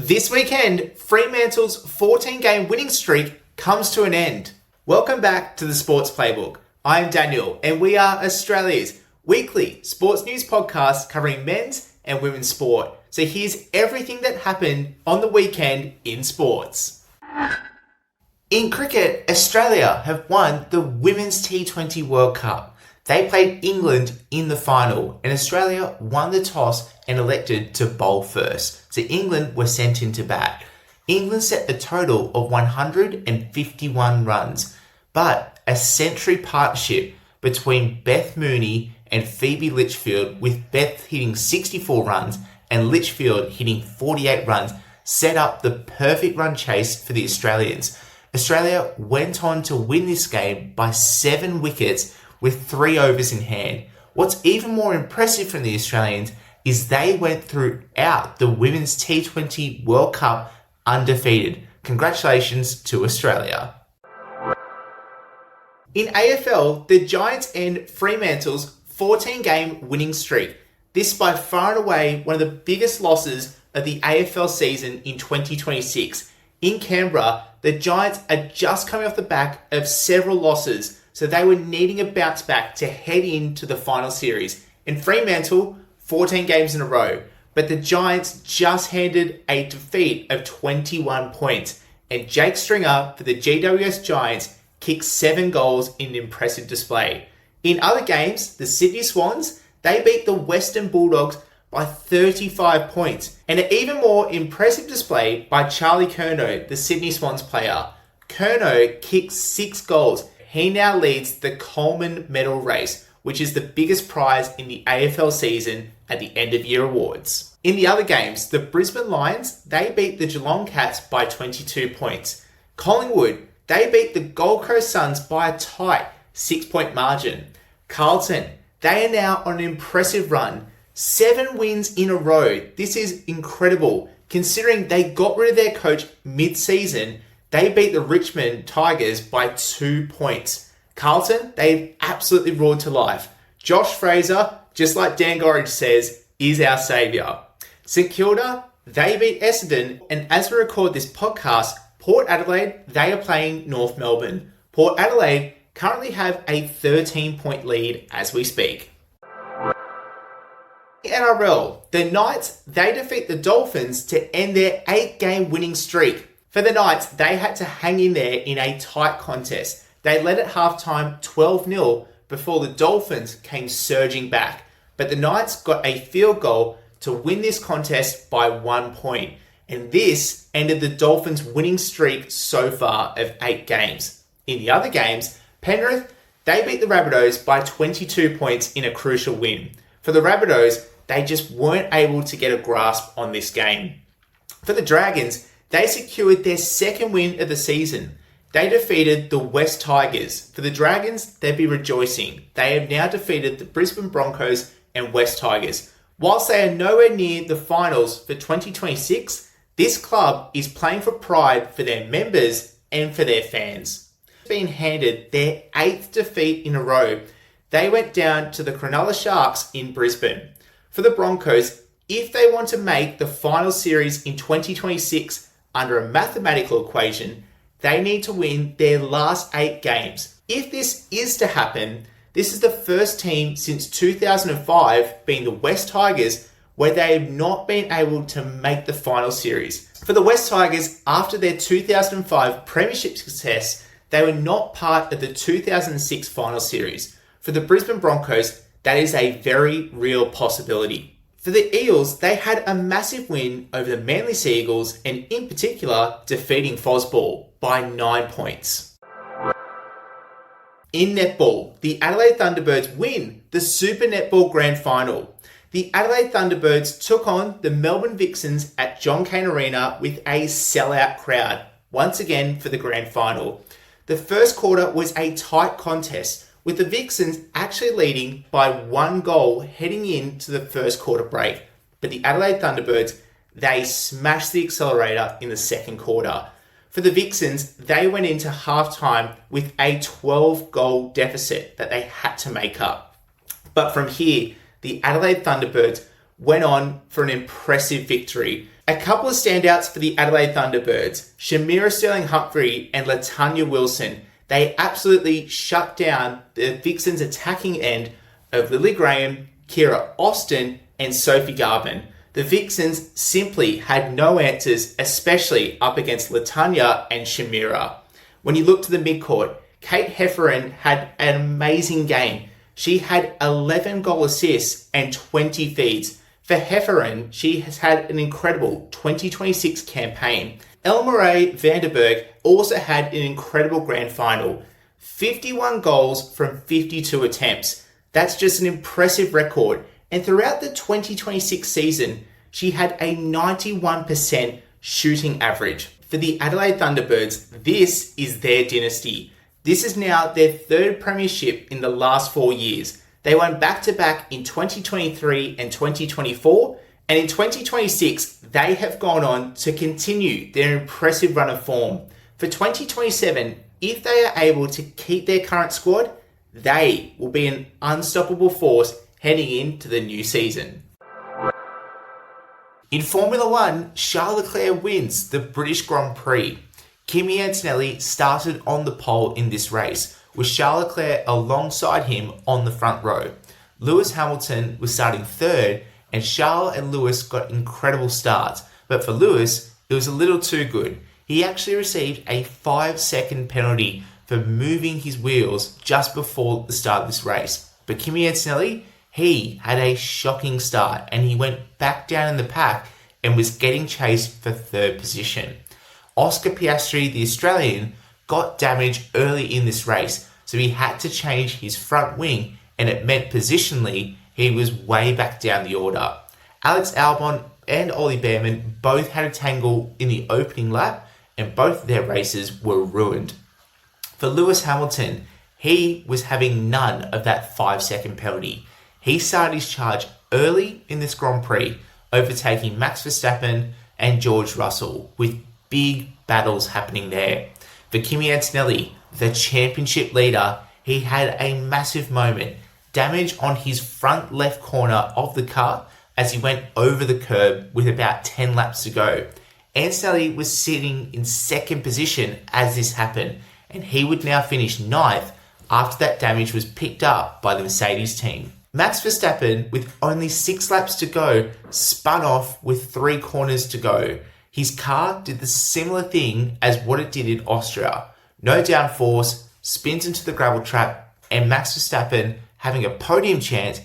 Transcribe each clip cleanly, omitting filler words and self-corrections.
This weekend, Fremantle's 14-game winning streak comes to an end. Welcome back to the Sports Playbook. I am Daniel, and we are Australia's weekly sports news podcast covering men's and women's sport. So here's everything that happened on the weekend in sports. In cricket, Australia have won the Women's T20 World Cup. They played England in the final, and Australia won the toss and elected to bowl first. So England were sent in to bat. England set a total of 151 runs, but a century partnership between Beth Mooney and Phoebe Litchfield, with Beth hitting 64 runs and Litchfield hitting 48 runs, set up the perfect run chase for the Australians. Australia went on to win this game by 7 wickets with 3 overs in hand. What's even more impressive from the Australians is they went throughout the Women's T20 World Cup undefeated. Congratulations to Australia. In AFL, the Giants end Fremantle's 14-game winning streak. This by far and away one of the biggest losses of the AFL season in 2026. In Canberra, the Giants are just coming off the back of several losses, so they were needing a bounce back to head into the final series. In Fremantle, 14 games in a row, but the Giants just handed a defeat of 21 points, and Jake Stringer for the GWS Giants kicked 7 goals in an impressive display. In other games, the Sydney Swans, they beat the Western Bulldogs by 35 points, and an even more impressive display by Charlie Curnow, the Sydney Swans player. Curnow kicked 6 goals. He now leads the Coleman Medal race, which is the biggest prize in the AFL season at the end of year awards. In the other games, the Brisbane Lions, they beat the Geelong Cats by 22 points. Collingwood, they beat the Gold Coast Suns by a tight 6-point margin. Carlton, they are now on an impressive run. 7 wins in a row. This is incredible. Considering they got rid of their coach mid-season, they beat the Richmond Tigers by 2 points. Carlton, they've absolutely roared to life. Josh Fraser, just like Dan Gorringe says, is our saviour. St Kilda, they beat Essendon, and as we record this podcast, Port Adelaide, they are playing North Melbourne. Port Adelaide currently have a 13-point lead as we speak. NRL, the Knights, they defeat the Dolphins to end their 8-game winning streak. For the Knights, they had to hang in there in a tight contest. They led at halftime 12-0 before the Dolphins came surging back. But the Knights got a field goal to win this contest by 1 point. And this ended the Dolphins' winning streak so far of 8 games. In the other games, Penrith, they beat the Rabbitohs by 22 points in a crucial win. For the Rabbitohs, they just weren't able to get a grasp on this game. For the Dragons, they secured their 2nd win of the season. They defeated the West Tigers. For the Dragons, they'd be rejoicing. They have now defeated the Brisbane Broncos and West Tigers. Whilst they are nowhere near the finals for 2026, this club is playing for pride for their members and for their fans. Being handed their 8th defeat in a row, they went down to the Cronulla Sharks in Brisbane. For the Broncos, if they want to make the final series in 2026 under a mathematical equation, they need to win their last 8 games. If this is to happen, this is the first team since 2005, being the West Tigers, where they have not been able to make the final series. For the West Tigers, after their 2005 premiership success, they were not part of the 2006 final series. For the Brisbane Broncos, that is a very real possibility. For the Eels, they had a massive win over the Manly Sea Eagles, and in particular, defeating Fosball by 9 points. In netball, the Adelaide Thunderbirds win the Super Netball Grand Final. The Adelaide Thunderbirds took on the Melbourne Vixens at John Cain Arena with a sellout crowd, once again for the Grand Final. The first quarter was a tight contest, with the Vixens actually leading by 1 goal heading into the first quarter break. But the Adelaide Thunderbirds, they smashed the accelerator in the second quarter. For the Vixens, they went into halftime with a 12-goal deficit that they had to make up. But from here, the Adelaide Thunderbirds went on for an impressive victory. A couple of standouts for the Adelaide Thunderbirds, Shamira Sterling-Humphrey and Latanya Wilson. They absolutely shut down the Vixens' attacking end of Lily Graham, Kira Austin, and Sophie Garvin. The Vixens simply had no answers, especially up against Latanya and Shamira. When you look to the midcourt, Kate Hefferon had an amazing game. She had 11 goal assists and 20 feeds. For Hefferon, she has had an incredible 2026 campaign. Elmere Van Der Berg also had an incredible grand final. 51 goals from 52 attempts. That's just an impressive record. And throughout the 2026 season, she had a 91% shooting average. For the Adelaide Thunderbirds, this is their dynasty. This is now their third premiership in the last 4 years. They won back-to-back in 2023 and 2024, and in 2026, they have gone on to continue their impressive run of form. For 2027, if they are able to keep their current squad, they will be an unstoppable force heading into the new season. In Formula 1, Charles Leclerc wins the British Grand Prix. Kimi Antonelli started on the pole in this race, with Charles Leclerc alongside him on the front row. Lewis Hamilton was starting third, and Charles and Lewis got incredible starts, but for Lewis, it was a little too good. He actually received a 5-second penalty for moving his wheels just before the start of this race. But Kimi Antonelli, he had a shocking start, and he went back down in the pack and was getting chased for third position. Oscar Piastri, the Australian, got damage early in this race, so he had to change his front wing, and it meant positionally he was way back down the order. Alex Albon and Ollie Behrman both had a tangle in the opening lap, and both of their races were ruined. For Lewis Hamilton, he was having none of that 5-second penalty. He started his charge early in this Grand Prix, overtaking Max Verstappen and George Russell, with big battles happening there. For Kimi Antonelli, the championship leader, he had a massive moment. Damage on his front left corner of the car as he went over the curb with about 10 laps to go. Antonelli was sitting in second position as this happened, and he would now finish 9th after that damage was picked up by the Mercedes team. Max Verstappen, with only 6 laps to go, spun off with 3 corners to go. His car did the similar thing as what it did in Austria. No downforce, spins into the gravel trap, and Max Verstappen having a podium chance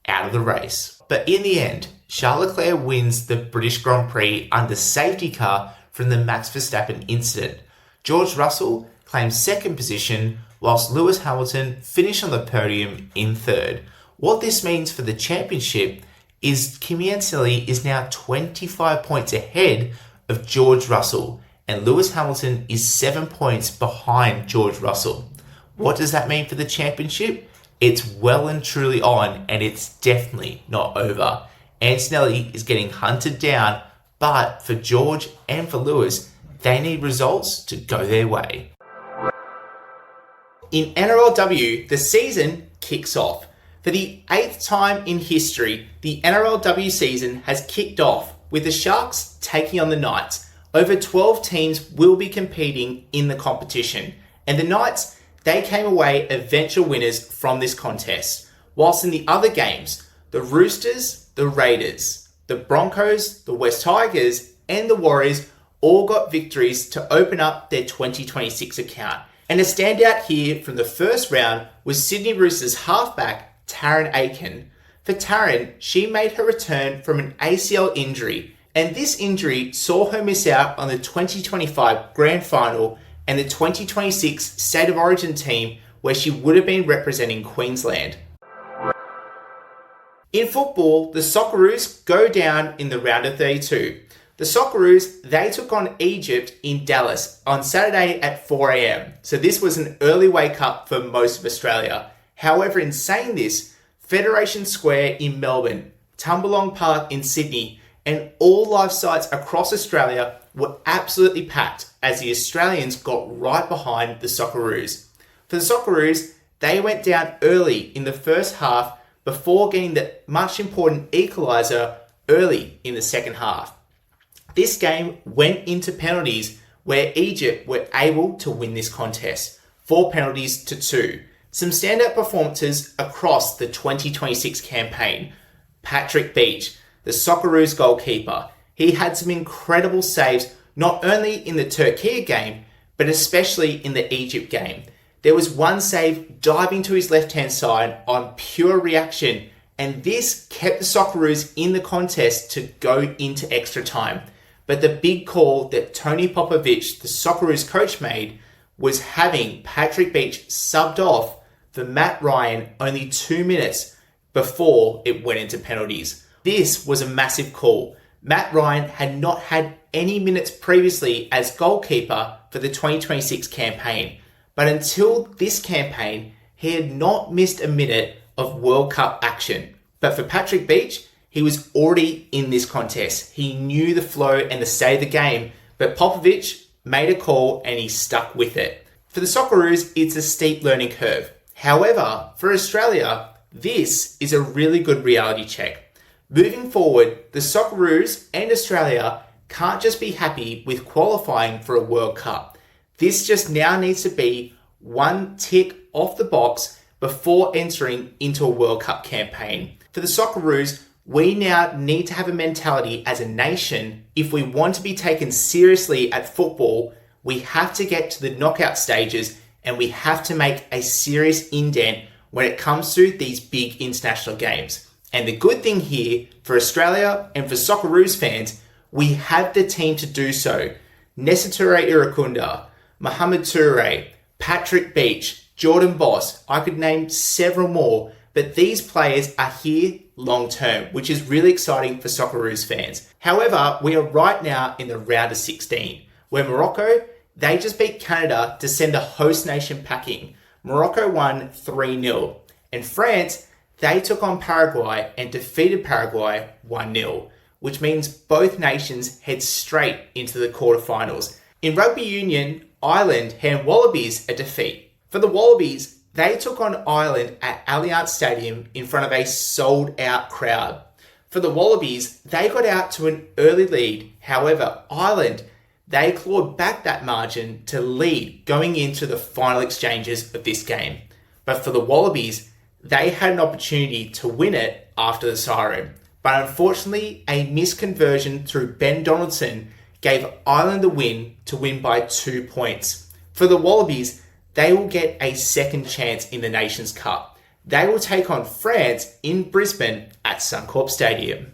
out of the race. But in the end, Charles Leclerc wins the British Grand Prix under safety car from the Max Verstappen incident. George Russell claimed second position, whilst Lewis Hamilton finished on the podium in third. What this means for the championship is Kimi Antonelli is now 25 points ahead of George Russell, and Lewis Hamilton is 7 points behind George Russell. What does that mean for the championship? It's well and truly on, and it's definitely not over. Antonelli is getting hunted down, but for George and for Lewis, they need results to go their way. In NRLW, the season kicks off. For the 8th time in history, the NRLW season has kicked off with the Sharks taking on the Knights. Over 12 teams will be competing in the competition, and the Knights, they came away eventual winners from this contest. Whilst in the other games, the Roosters, the Raiders, the Broncos, the West Tigers, and the Warriors all got victories to open up their 2026 account. And a standout here from the first round was Sydney Roosters halfback Taryn Aiken. For Taryn, she made her return from an ACL injury, and this injury saw her miss out on the 2025 Grand Final and the 2026 State of Origin team, where she would have been representing Queensland. In football, the Socceroos go down in the round of 32. The Socceroos, they took on Egypt in Dallas on Saturday at 4 a.m. So this was an early wake up for most of Australia. However, in saying this, Federation Square in Melbourne, Tumbalong Park in Sydney, and all live sites across Australia were absolutely packed as the Australians got right behind the Socceroos. For the Socceroos, they went down early in the first half before getting the much important equaliser early in the second half. This game went into penalties where Egypt were able to win this contest, 4 penalties to 2. Some standout performances across the 2026 campaign. Patrick Beach, the Socceroos goalkeeper, he had some incredible saves not only in the Turkey game, but especially in the Egypt game. There was one save diving to his left-hand side on pure reaction, and this kept the Socceroos in the contest to go into extra time. But the big call that Tony Popovic, the Socceroos coach, made was having Patrick Beach subbed off for Matt Ryan only 2 minutes before it went into penalties. This was a massive call. Matt Ryan had not had any minutes previously as goalkeeper for the 2026 campaign, but until this campaign, he had not missed a minute of World Cup action. But for Patrick Beach, he was already in this contest. He knew the flow and the state of the game, but Popovic made a call and he stuck with it. For the Socceroos, it's a steep learning curve. However, for Australia, this is a really good reality check. Moving forward, the Socceroos and Australia can't just be happy with qualifying for a World Cup. This just now needs to be one tick off the box before entering into a World Cup campaign. For the Socceroos, we now need to have a mentality as a nation. If we want to be taken seriously at football, we have to get to the knockout stages and we have to make a serious indent when it comes to these big international games. And the good thing here for Australia and for Socceroos fans, we have the team to do so. Nessa Toure-Irakunda, Mohamed Toure, Patrick Beach, Jordan Boss, I could name several more, but these players are here long term, which is really exciting for Socceroos fans. However, we are right now in the round of 16, where Morocco, they just beat Canada to send the host nation packing. Morocco won 3-0. And France, they took on Paraguay and defeated Paraguay 1-0, which means both nations head straight into the quarterfinals. In rugby union, Ireland hand Wallabies a defeat. For the Wallabies, they took on Ireland at Allianz Stadium in front of a sold-out crowd. For the Wallabies, they got out to an early lead. However, Ireland, they clawed back that margin to lead going into the final exchanges of this game. But for the Wallabies, they had an opportunity to win it after the siren. But unfortunately, a misconversion through Ben Donaldson gave Ireland the win to win by 2 points. For the Wallabies, they will get a second chance in the Nations Cup. They will take on France in Brisbane at Suncorp Stadium.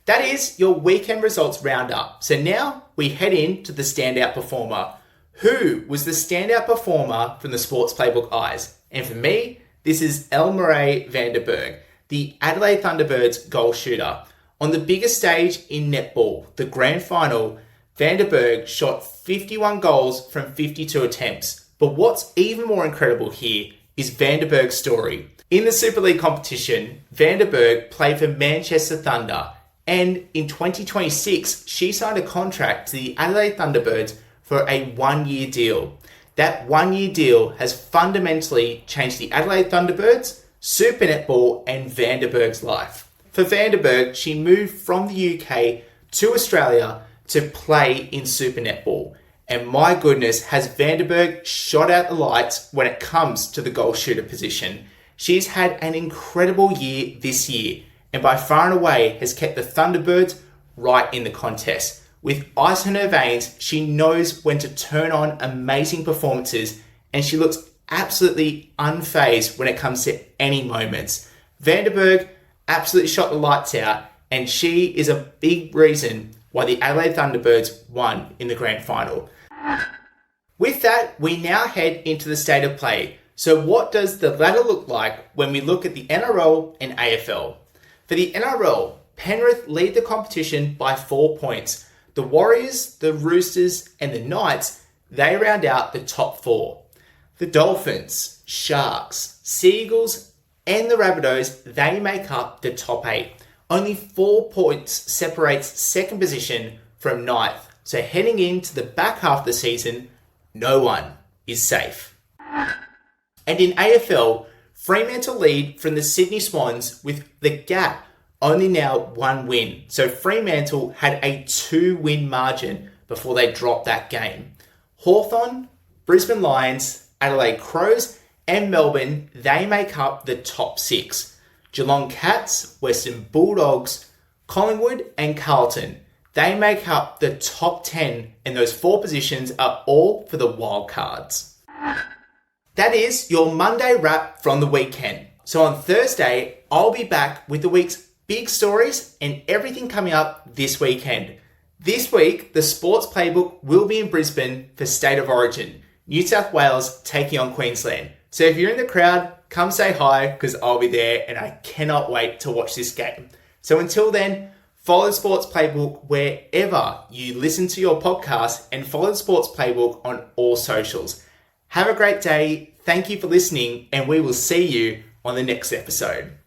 That is your weekend results roundup. So now we head into the standout performer. Who was the standout performer from the Sports Playbook eyes? And for me, this is Elmere Van Der Berg, the Adelaide Thunderbirds goal shooter. On the biggest stage in netball, the grand final, Van Der Berg shot 51 goals from 52 attempts. But what's even more incredible here is Van Der Berg's story. In the Super League competition, Van Der Berg played for Manchester Thunder, and in 2026, she signed a contract to the Adelaide Thunderbirds for a 1-year deal. That 1-year deal has fundamentally changed the Adelaide Thunderbirds, Super Netball, and Van Der Berg's life. For Van Der Berg, she moved from the UK to Australia to play in Super Netball. And my goodness, has Van Der Berg shot out the lights when it comes to the goal shooter position. She's had an incredible year this year, and by far and away has kept the Thunderbirds right in the contest. With ice in her veins, she knows when to turn on amazing performances, and she looks absolutely unfazed when it comes to any moments. Van Der Berg absolutely shot the lights out, and she is a big reason why the Adelaide Thunderbirds won in the grand final. With that, we now head into the state of play. So what does the ladder look like when we look at the NRL and AFL? For the NRL, Penrith lead the competition by 4 points. The Warriors, the Roosters, and the Knights, they round out the top 4. The Dolphins, Sharks, Seagulls, and the Rabbitohs, they make up the top 8. Only 4 points separates second position from ninth. So heading into the back half of the season, no one is safe. And in AFL, Fremantle lead from the Sydney Swans with the gap only now 1 win. So Fremantle had a 2-win margin before they dropped that game. Hawthorn, Brisbane Lions, Adelaide Crows, and Melbourne, they make up the top 6. Geelong Cats, Western Bulldogs, Collingwood, and Carlton, they make up the top 10, and those 4 positions are all for the wildcards. That is your Monday wrap from the weekend. So on Thursday, I'll be back with the week's big stories and everything coming up this weekend. This week, the Sports Playbook will be in Brisbane for State of Origin, New South Wales taking on Queensland. So if you're in the crowd, come say hi because I'll be there and I cannot wait to watch this game. So until then, follow the Sports Playbook wherever you listen to your podcast and follow the Sports Playbook on all socials. Have a great day. Thank you for listening and we will see you on the next episode.